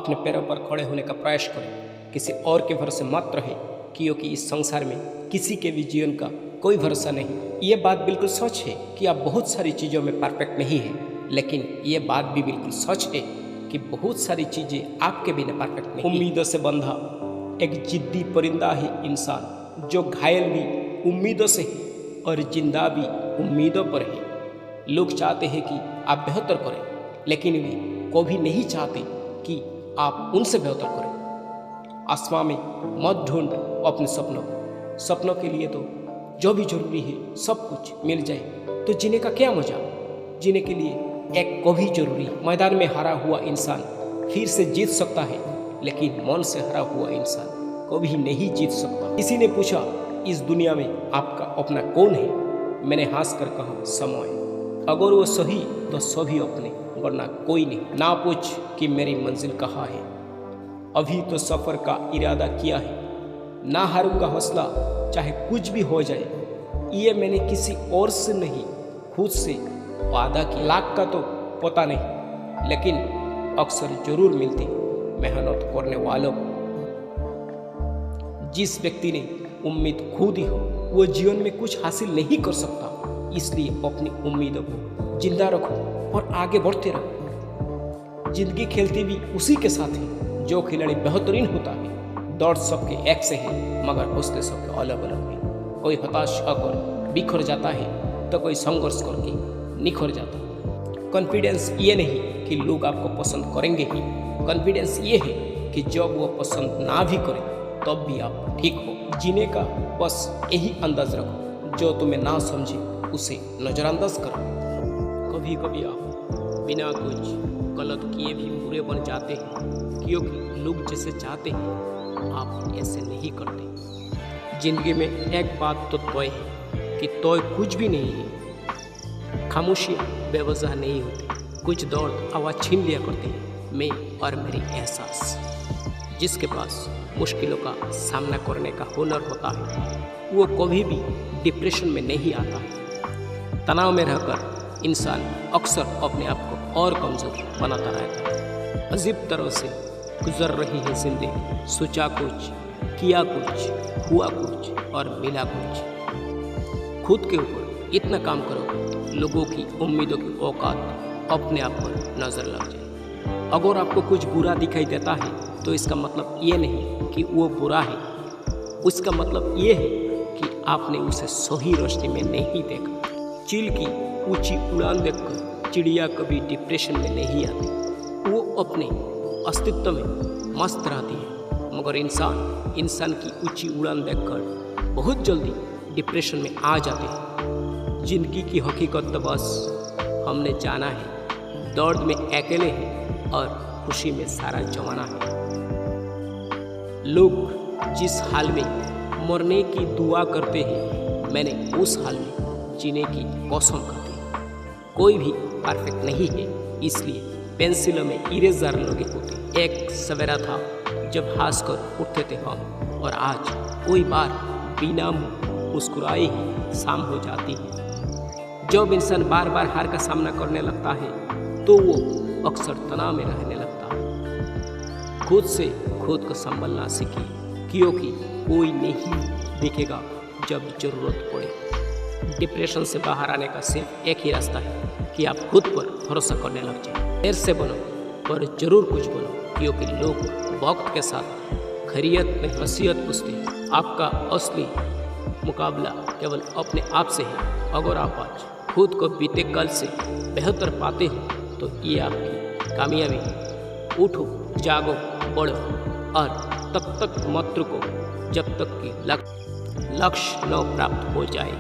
अपने पैरों पर खड़े होने का प्रयास करें। किसी और के भरोसे मत रहें, क्योंकि इस संसार में किसी के भी जीवन का कोई भरोसा नहीं। ये बात बिल्कुल सच है कि आप बहुत सारी चीज़ों में परफेक्ट नहीं हैं, लेकिन ये बात भी बिल्कुल सच है कि बहुत सारी चीज़ें आपके बिना परफेक्ट नहीं। उम्मीदों से बंधा एक जिद्दी परिंदा है इंसान, जो घायल भी उम्मीदों से है और जिंदा भी उम्मीदों पर है। लोग चाहते हैं कि आप बेहतर करें, लेकिन वे कभी नहीं चाहते कि आप उनसे बेहतर करें। आसमां में मत ढूंढ अपने सपनों को। सपनों के लिए तो जो भी जरूरी है सब कुछ मिल जाए तो जीने का क्या मजा। जीने के लिए एक को भी जरूरी है। मैदान में हारा हुआ इंसान फिर से जीत सकता है, लेकिन मन से हारा हुआ इंसान कभी नहीं जीत सकता। किसी ने पूछा, इस दुनिया में आपका अपना कौन है? मैंने हंस कर कहा, समय। अगर वो सही तो सभी अपने, वरना कोई नहीं। ना पूछ कि मेरी मंजिल कहाँ है, अभी तो सफ़र का इरादा किया है। ना हारूंगा हौसला, चाहे कुछ भी हो जाए। ये मैंने किसी और से नहीं, खुद से वादा किया। लाख का तो पता नहीं, लेकिन अक्सर जरूर मिलती मेहनत करने वालों को। जिस व्यक्ति ने उम्मीद खो दी हो, वो जीवन में कुछ हासिल नहीं कर सकता। इसलिए अपनी उम्मीदों को जिंदा रखो और आगे बढ़ते रहो। जिंदगी खेलती भी उसी के साथ है जो खिलाड़ी बेहतरीन होता है। दौड़ सबके एक से है, मगर हौसले सबके अलग अलग है। कोई हताश होकर बिखर जाता है, तो कोई संघर्ष करके निखर जाता है। कॉन्फिडेंस ये नहीं कि लोग आपको पसंद करेंगे ही। कॉन्फिडेंस ये है कि जब वो पसंद ना भी करें तब भी आप ठीक हो। जीने का बस यही अंदाज रखो, जो तुम्हें ना समझे उसे नज़रअंदाज करो। कभी कभी आप बिना कुछ गलत किए भी बुरे बन जाते हैं, क्योंकि लोग जैसे चाहते हैं आप ऐसे नहीं करते। जिंदगी में एक बात तो तय है कि तय कुछ भी नहीं है। खामोशियाँ बेवजह नहीं होती। कुछ दौड़ आवाज़ छीन लिया करते हैं, मैं और मेरी एहसास। जिसके पास मुश्किलों का सामना करने का हुनर होता है, वो कभी भी डिप्रेशन में नहीं आता। तनाव में रहकर इंसान अक्सर अपने आप को और कमज़ोर बनाता रहता है। अजीब तरह से गुजर रही है जिंदगी। सोचा कुछ, किया कुछ, हुआ कुछ और मिला कुछ। खुद के ऊपर इतना काम करो, लोगों की उम्मीदों की औकात अपने आप पर नज़र लग जाए। अगर आपको कुछ बुरा दिखाई देता है तो इसका मतलब ये नहीं कि वो बुरा है। उसका मतलब ये है कि आपने उसे सही रोशनी में नहीं देखा। चील की ऊंची उड़ान देखकर चिड़िया कभी डिप्रेशन में नहीं आती। वो अपने अस्तित्व में मस्त रहती है, मगर इंसान की ऊंची उड़ान देखकर बहुत जल्दी डिप्रेशन में आ जाते हैं। जिंदगी की हकीकत तो बस हमने जाना है। दर्द में अकेले हैं और खुशी में सारा जमाना है। लोग जिस हाल में मरने की दुआ करते हैं, मैंने उस हाल में जीने की कसम खाती। कोई भी परफेक्ट नहीं है, इसलिए पेंसिलों में इरेजर लगे होते। एक सवेरा था जब हंस कर उठते थे हम, और आज कोई बार बिना मुस्कुराए ही शाम हो जाती है। जब इंसान बार बार हार का सामना करने लगता है तो वो अक्सर तनाव में रहने लगता है। खुद से खुद को संभलना सीखिए, क्योंकि कोई नहीं दिखेगा जब जरूरत पड़े। डिप्रेशन से बाहर आने का सिर्फ एक ही रास्ता है कि आप खुद पर भरोसा करने लग जाए। देर से बनो पर जरूर कुछ बनो, क्योंकि लोग वक्त के साथ खैरियत में हसीयत पूछते हैं। आपका असली मुकाबला केवल अपने आप से है। अगर आप आज खुद को बीते कल से बेहतर पाते हो तो ये आपकी कामयाबी है। उठो, जागो, बढ़ो और तब तक मत रुको जब तक कि लक्ष्य न प्राप्त हो जाए।